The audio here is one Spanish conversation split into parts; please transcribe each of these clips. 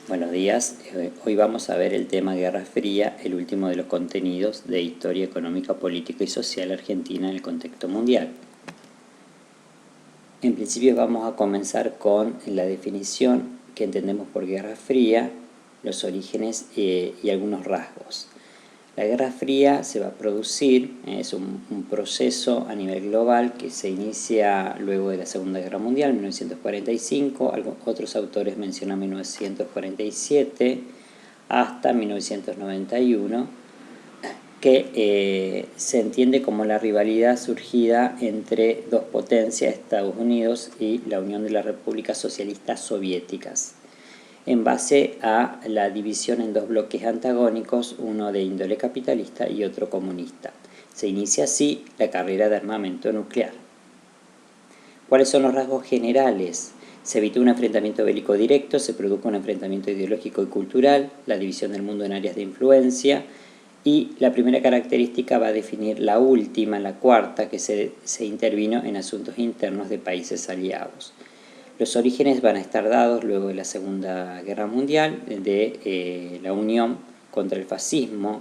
Buenos días, hoy vamos a ver el tema Guerra Fría, el último de los contenidos de Historia Económica, Política y Social Argentina en el contexto mundial. En principio vamos a comenzar con la definición que entendemos por Guerra Fría, los orígenes y algunos rasgos. La Guerra Fría se va a producir, es un proceso a nivel global que se inicia luego de la Segunda Guerra Mundial, 1945, otros autores mencionan 1947 hasta 1991, que se entiende como la rivalidad surgida entre dos potencias, Estados Unidos y la Unión de las Repúblicas Socialistas Soviéticas, en base a la división en dos bloques antagónicos, uno de índole capitalista y otro comunista. Se inicia así la carrera de armamento nuclear. ¿Cuáles son los rasgos generales? Se evitó un enfrentamiento bélico directo, se produjo un enfrentamiento ideológico y cultural, la división del mundo en áreas de influencia, y la primera característica va a definir la última, la cuarta, que se intervino en asuntos internos de países aliados. Los orígenes van a estar dados luego de la Segunda Guerra Mundial, de la unión contra el fascismo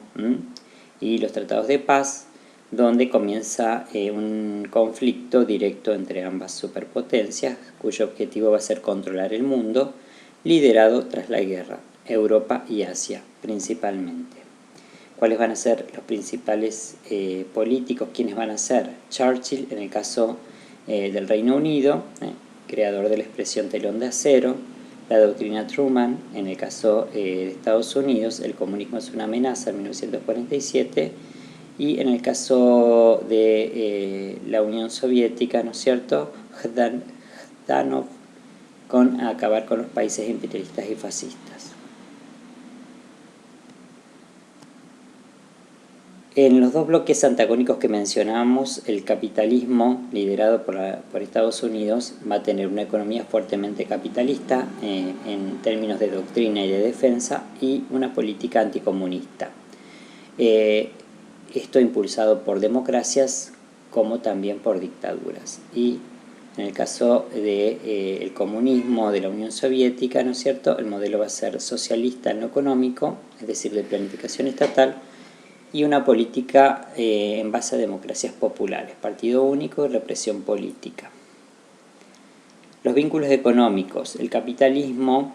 y los tratados de paz, donde comienza un conflicto directo entre ambas superpotencias, cuyo objetivo va a ser controlar el mundo, liderado tras la guerra, Europa y Asia principalmente. ¿Cuáles van a ser los principales políticos? ¿Quiénes van a ser? Churchill, en el caso del Reino Unido, creador de la expresión telón de acero, la doctrina Truman, en el caso de Estados Unidos, el comunismo es una amenaza, en 1947, y en el caso de la Unión Soviética, ¿no es cierto?, Jdanov, con acabar con los países imperialistas y fascistas. En los dos bloques antagónicos que mencionamos, el capitalismo, liderado por Estados Unidos, va a tener una economía fuertemente capitalista en términos de doctrina y de defensa, y una política anticomunista. Esto impulsado por democracias como también por dictaduras. Y en el caso del comunismo de la Unión Soviética, ¿no es cierto?, el modelo va a ser socialista en lo económico, es decir, de planificación estatal, y una política en base a democracias populares, partido único y represión política. Los vínculos económicos. El capitalismo,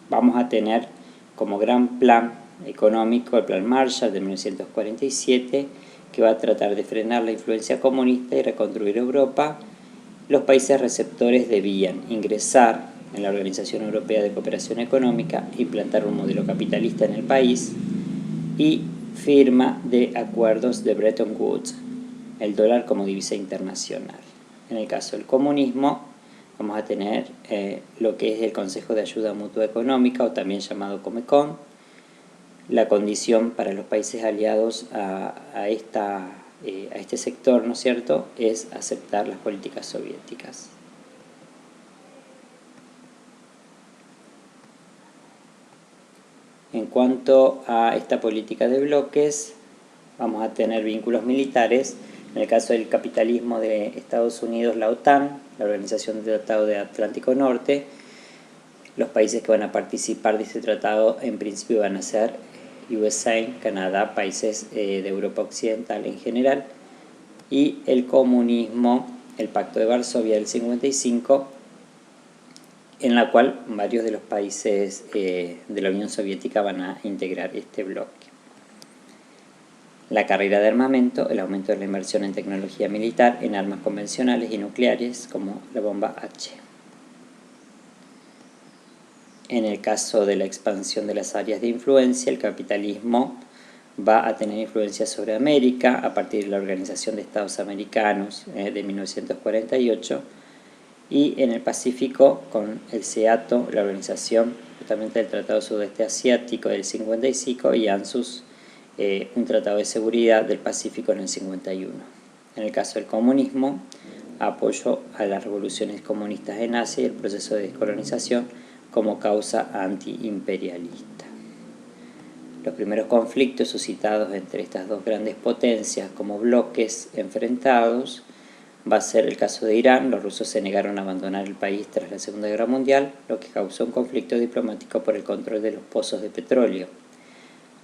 vamos a tener como gran plan económico el Plan Marshall de 1947, que va a tratar de frenar la influencia comunista y reconstruir Europa. Los países receptores debían ingresar en la Organización Europea de Cooperación Económica, implantar un modelo capitalista en el país y firma de acuerdos de Bretton Woods, el dólar como divisa internacional. En el caso del comunismo, vamos a tener lo que es el Consejo de Ayuda Mutua Económica, o también llamado Comecon. La condición para los países aliados a este sector, ¿no es cierto?, es aceptar las políticas soviéticas. En cuanto a esta política de bloques, vamos a tener vínculos militares. En el caso del capitalismo de Estados Unidos, la OTAN, la Organización del Tratado de Atlántico Norte. Los países que van a participar de este tratado en principio van a ser USA, Canadá, países de Europa Occidental en general. Y el comunismo, el Pacto de Varsovia del 55, en la cual varios de los países de la Unión Soviética van a integrar este bloque. La carrera de armamento, el aumento de la inversión en tecnología militar, en armas convencionales y nucleares como la bomba H. En el caso de la expansión de las áreas de influencia, el capitalismo va a tener influencia sobre América a partir de la Organización de Estados Americanos de 1948, y en el Pacífico con el SEATO, la organización justamente del Tratado Sudeste Asiático del 55, y ANZUS, un tratado de seguridad del Pacífico en el 51. En el caso del comunismo, apoyo a las revoluciones comunistas en Asia y el proceso de descolonización como causa antiimperialista. Los primeros conflictos suscitados entre estas dos grandes potencias como bloques enfrentados va a ser el caso de Irán. Los rusos se negaron a abandonar el país tras la Segunda Guerra Mundial, lo que causó un conflicto diplomático por el control de los pozos de petróleo.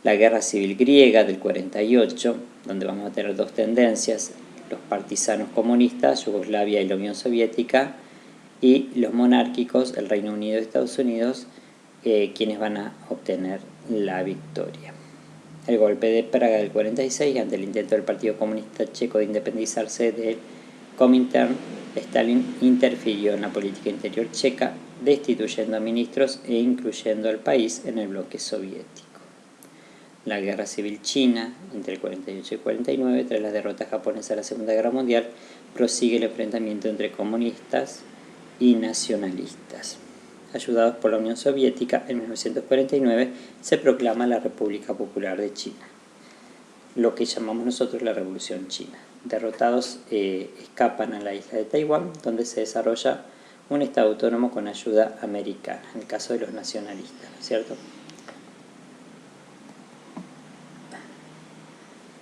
La Guerra Civil Griega del 48, donde vamos a tener dos tendencias, los partisanos comunistas, Yugoslavia y la Unión Soviética, y los monárquicos, el Reino Unido y Estados Unidos, quienes van a obtener la victoria. El golpe de Praga del 46, ante el intento del Partido Comunista Checo de independizarse del Comintern, Stalin interfirió en la política interior checa, destituyendo a ministros e incluyendo al país en el bloque soviético. La Guerra Civil China, entre el 48 y el 49, tras la derrota japonesa en la Segunda Guerra Mundial, prosigue el enfrentamiento entre comunistas y nacionalistas. Ayudados por la Unión Soviética, en 1949 se proclama la República Popular de China, lo que llamamos nosotros la Revolución China. Derrotados, escapan a la isla de Taiwán, donde se desarrolla un estado autónomo con ayuda americana, en el caso de los nacionalistas, ¿no es cierto?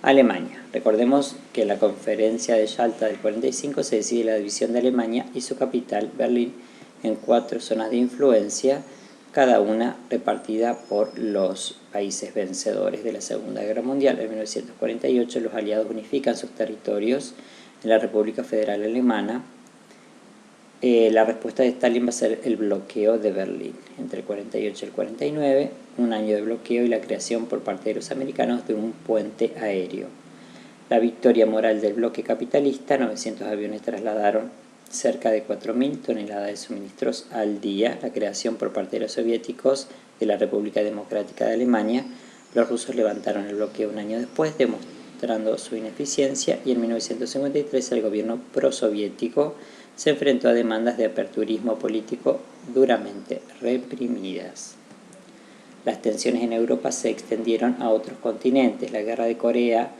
Alemania. Recordemos que en la conferencia de Yalta del 45 se decide la división de Alemania y su capital, Berlín, en 4 zonas de influencia, cada una repartida por los países vencedores de la Segunda Guerra Mundial. En 1948 los aliados unifican sus territorios en la República Federal Alemana. La respuesta de Stalin va a ser el bloqueo de Berlín entre el 48 y el 49, un año de bloqueo y la creación por parte de los americanos de un puente aéreo. La victoria moral del bloque capitalista, 900 aviones trasladaron cerca de 4.000 toneladas de suministros al día, la creación por parte de los soviéticos de la República Democrática de Alemania. Los rusos levantaron el bloqueo un año después, demostrando su ineficiencia, y en 1953 el gobierno prosoviético se enfrentó a demandas de aperturismo político duramente reprimidas. Las tensiones en Europa se extendieron a otros continentes. La guerra de Corea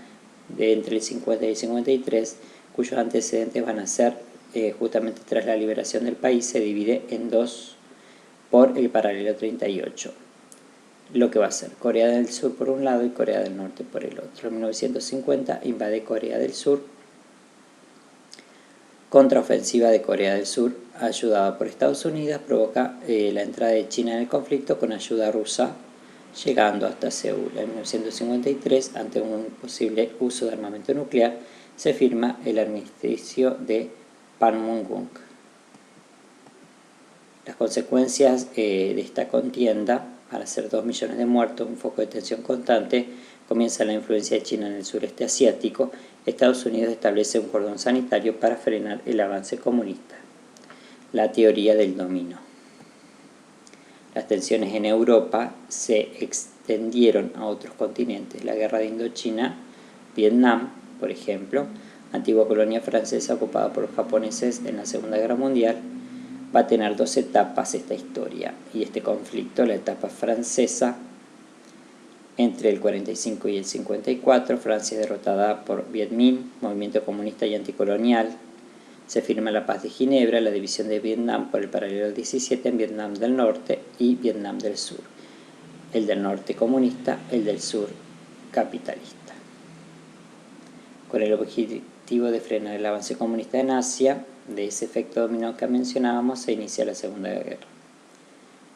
de entre el 50 y el 53, cuyos antecedentes van a ser justamente tras la liberación del país, se divide en dos por el paralelo 38. Lo que va a ser Corea del Sur por un lado y Corea del Norte por el otro. En 1950 invade Corea del Sur. Contraofensiva de Corea del Sur, ayudada por Estados Unidos, provoca la entrada de China en el conflicto con ayuda rusa, llegando hasta Seúl. En 1953, ante un posible uso de armamento nuclear, se firma el armisticio de Panmunjom. Las consecuencias de esta contienda, al ser 2 millones de muertos, un foco de tensión constante, comienza la influencia de China en el sureste asiático. Estados Unidos establece un cordón sanitario para frenar el avance comunista. La teoría del dominó. Las tensiones en Europa se extendieron a otros continentes. La guerra de Indochina, Vietnam, por ejemplo, antigua colonia francesa ocupada por los japoneses en la Segunda Guerra Mundial, va a tener 2 etapas esta historia y este conflicto. La etapa francesa, entre el 45 y el 54, Francia es derrotada por Viet Minh, movimiento comunista y anticolonial. Se firma la Paz de Ginebra, la división de Vietnam por el paralelo 17 en Vietnam del Norte y Vietnam del Sur. El del norte comunista, el del sur capitalista. Con el objetivo de frenar el avance comunista en Asia, de ese efecto dominó que mencionábamos, se inicia la Segunda Guerra,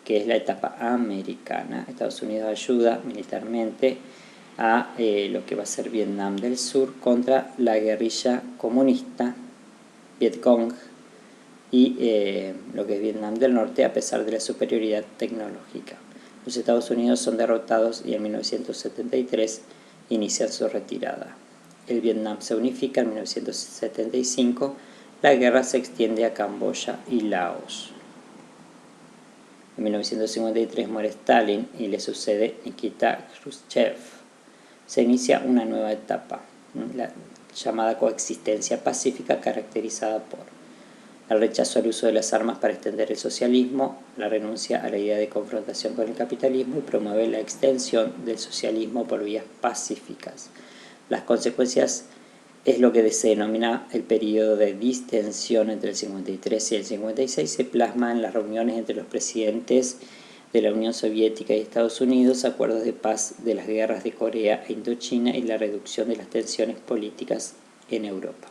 que es la etapa americana. Estados Unidos ayuda militarmente a lo que va a ser Vietnam del Sur contra la guerrilla comunista Vietcong y lo que es Vietnam del Norte, a pesar de la superioridad tecnológica. Los Estados Unidos son derrotados y en 1973 inician su retirada. El Vietnam se unifica en 1975. La guerra se extiende a Camboya y Laos. En 1953 muere Stalin y le sucede Nikita Khrushchev. Se inicia una nueva etapa, la llamada coexistencia pacífica, caracterizada por el rechazo al uso de las armas para extender el socialismo, la renuncia a la idea de confrontación con el capitalismo y promueve la extensión del socialismo por vías pacíficas. Las consecuencias es lo que se denomina el periodo de distensión entre el 53 y el 56. Se plasma en las reuniones entre los presidentes de la Unión Soviética y Estados Unidos, acuerdos de paz de las guerras de Corea e Indochina y la reducción de las tensiones políticas en Europa.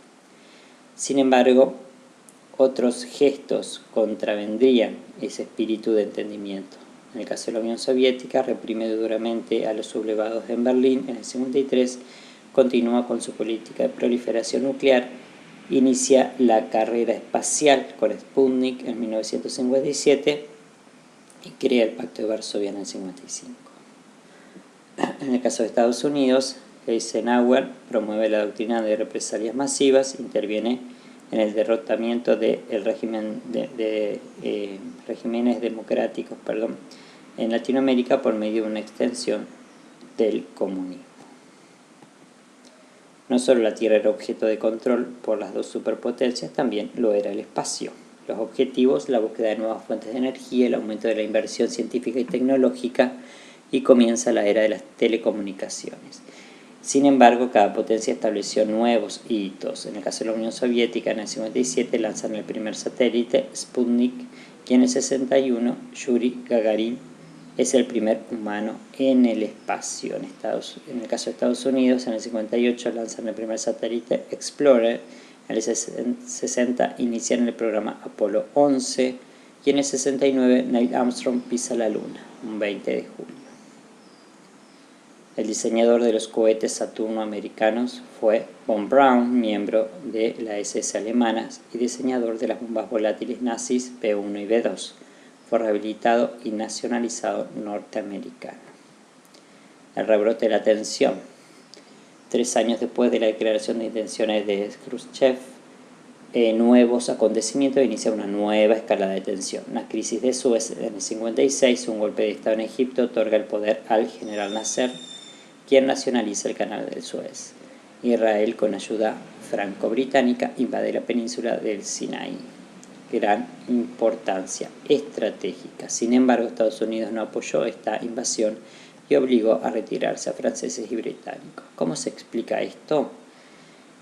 Sin embargo, otros gestos contravendrían ese espíritu de entendimiento. En el caso de la Unión Soviética, reprime duramente a los sublevados en Berlín en el 53, continúa con su política de proliferación nuclear, inicia la carrera espacial con Sputnik en 1957 y crea el Pacto de Varsovia en el 55. En el caso de Estados Unidos, Eisenhower promueve la doctrina de represalias masivas, interviene en el derrotamiento del regímenes democráticos en Latinoamérica por medio de una extensión del comunismo. No solo la Tierra era objeto de control por las dos superpotencias, también lo era el espacio. Los objetivos, la búsqueda de nuevas fuentes de energía, el aumento de la inversión científica y tecnológica, y comienza la era de las telecomunicaciones. Sin embargo, cada potencia estableció nuevos hitos. En el caso de la Unión Soviética, en el 57 lanzan el primer satélite, Sputnik, y en el 61, Yuri Gagarin es el primer humano en el espacio. En el caso de Estados Unidos, en el 58 lanzan el primer satélite, Explorer. En el 60 inician el programa Apolo 11 y en el 69 Neil Armstrong pisa la Luna, un 20 de julio. El diseñador de los cohetes Saturno americanos fue von Braun, miembro de la SS alemana y diseñador de las bombas volátiles nazis B-1 y B-2. Fue rehabilitado y nacionalizado norteamericano. El rebrote de la tensión. 3 años después de la declaración de intenciones de Khrushchev, nuevos acontecimientos inicia una nueva escalada de tensión. La crisis de Suez en el 56, un golpe de Estado en Egipto otorga el poder al general Nasser, quien nacionaliza el canal del Suez. Israel, con ayuda franco-británica, invade la península del Sinaí. Gran importancia estratégica. Sin embargo, Estados Unidos no apoyó esta invasión y obligó a retirarse a franceses y británicos. ¿Cómo se explica esto?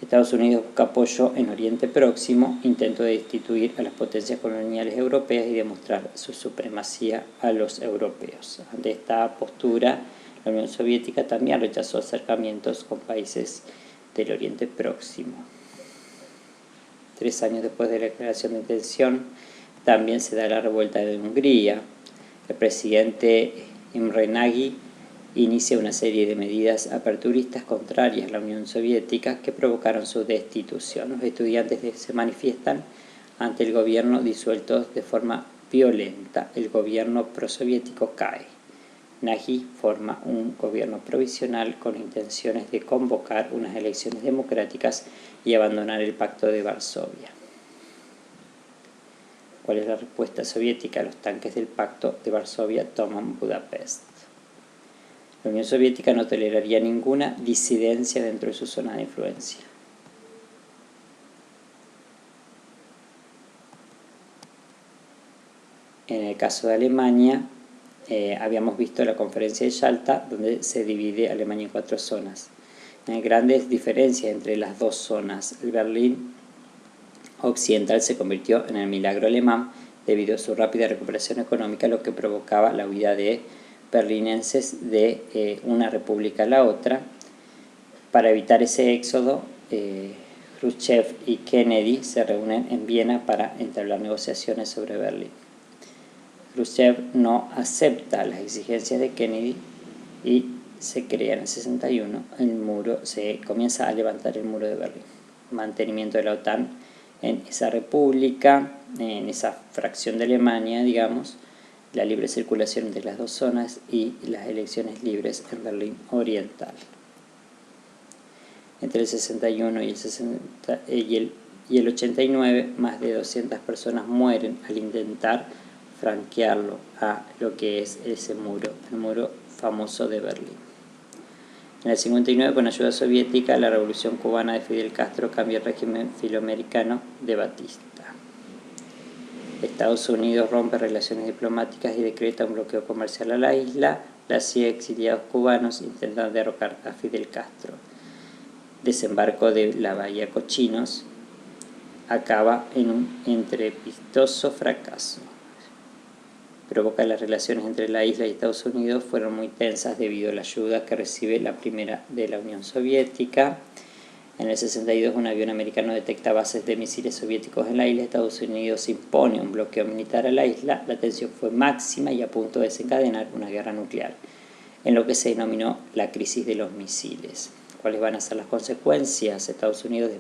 Estados Unidos busca apoyo en Oriente Próximo, intento de destituir a las potencias coloniales europeas y demostrar su supremacía a los europeos. Ante esta postura, la Unión Soviética también rechazó acercamientos con países del Oriente Próximo. 3 años después de la declaración de intención, también se da la revuelta de Hungría. El presidente Imre Nagy inicia una serie de medidas aperturistas contrarias a la Unión Soviética que provocaron su destitución. Los estudiantes se manifiestan ante el gobierno disuelto de forma violenta. El gobierno prosoviético cae. Nagy forma un gobierno provisional con intenciones de convocar unas elecciones democráticas y abandonar el Pacto de Varsovia. ¿Cuál es la respuesta soviética? Los tanques del Pacto de Varsovia toman Budapest. La Unión Soviética no toleraría ninguna disidencia dentro de su zona de influencia. En el caso de Alemania, habíamos visto la conferencia de Yalta, donde se divide Alemania en 4 zonas. Hay grandes diferencias entre las dos zonas. El Berlín occidental se convirtió en el milagro alemán debido a su rápida recuperación económica, lo que provocaba la huida de berlinenses de una república a la otra. Para evitar ese éxodo, Khrushchev y Kennedy se reúnen en Viena para entablar negociaciones sobre Berlín. Khrushchev no acepta las exigencias de Kennedy y se crea en el 61 se comienza a levantar el muro de Berlín. Mantenimiento de la OTAN en esa república, en esa fracción de Alemania, digamos, la libre circulación entre las dos zonas y las elecciones libres en Berlín Oriental. Entre el 61 y el 89, más de 200 personas mueren al intentar franquearlo a lo que es ese muro, el muro famoso de Berlín. En el 59, con ayuda soviética, la revolución cubana de Fidel Castro cambia el régimen filoamericano de Batista. Estados Unidos rompe relaciones diplomáticas y decreta un bloqueo comercial a la isla. Las 100 exiliados cubanos intentan derrocar a Fidel Castro. Desembarco de la Bahía Cochinos acaba en un estrepitoso fracaso. Provoca las relaciones entre la isla y Estados Unidos fueron muy tensas debido a la ayuda que recibe la primera de la Unión Soviética. En el 62 un avión americano detecta bases de misiles soviéticos en la isla. Estados Unidos impone un bloqueo militar a la isla. La tensión fue máxima y a punto de desencadenar una guerra nuclear, en lo que se denominó la crisis de los misiles. ¿Cuáles van a ser las consecuencias? Estados Unidos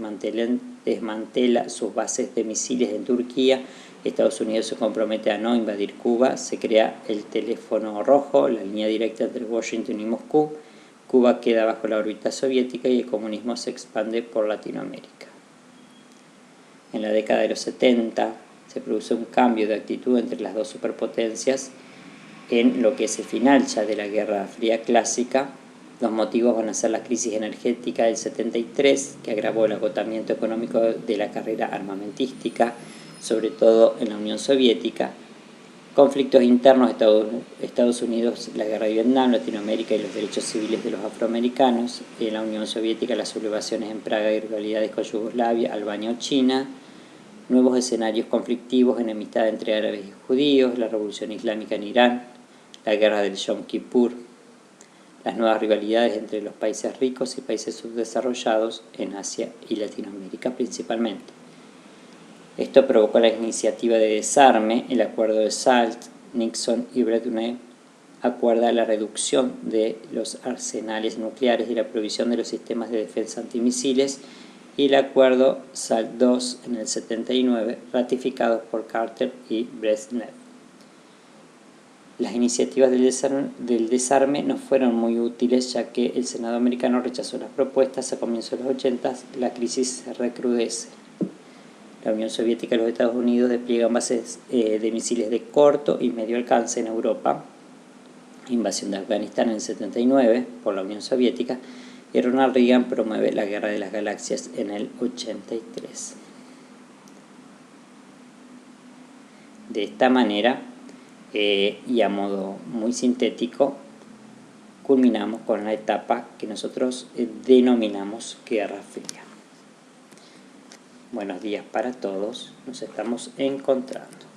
desmantela sus bases de misiles en Turquía. Estados Unidos se compromete a no invadir Cuba. Se crea el teléfono rojo, la línea directa entre Washington y Moscú. Cuba queda bajo la órbita soviética y el comunismo se expande por Latinoamérica. En la década de los 70 se produce un cambio de actitud entre las dos superpotencias en lo que es el final ya de la Guerra Fría clásica. Los motivos van a ser la crisis energética del 73, que agravó el agotamiento económico de la carrera armamentística, sobre todo en la Unión Soviética, conflictos internos de Estados Unidos, la guerra de Vietnam, Latinoamérica y los derechos civiles de los afroamericanos, en la Unión Soviética las sublevaciones en Praga y rivalidades con Yugoslavia, Albania o China, nuevos escenarios conflictivos, enemistad entre árabes y judíos, la revolución islámica en Irán, la guerra del Yom Kippur, las nuevas rivalidades entre los países ricos y países subdesarrollados en Asia y Latinoamérica principalmente. Esto provocó la iniciativa de desarme. El acuerdo de SALT. Nixon y Brezhnev acuerda la reducción de los arsenales nucleares y la provisión de los sistemas de defensa antimisiles, y el acuerdo SALT II en el 79, ratificados por Carter y Brezhnev. Las iniciativas del desarme no fueron muy útiles, ya que el Senado americano rechazó las propuestas. A comienzos de los 80 la crisis se recrudece. La Unión Soviética y los Estados Unidos despliegan bases de misiles de corto y medio alcance en Europa. Invasión de Afganistán en el 79 por la Unión Soviética, y Ronald Reagan promueve la Guerra de las Galaxias en el 83. De esta manera, y a modo muy sintético, culminamos con la etapa que nosotros denominamos Guerra Fría. Buenos días para todos, nos estamos encontrando.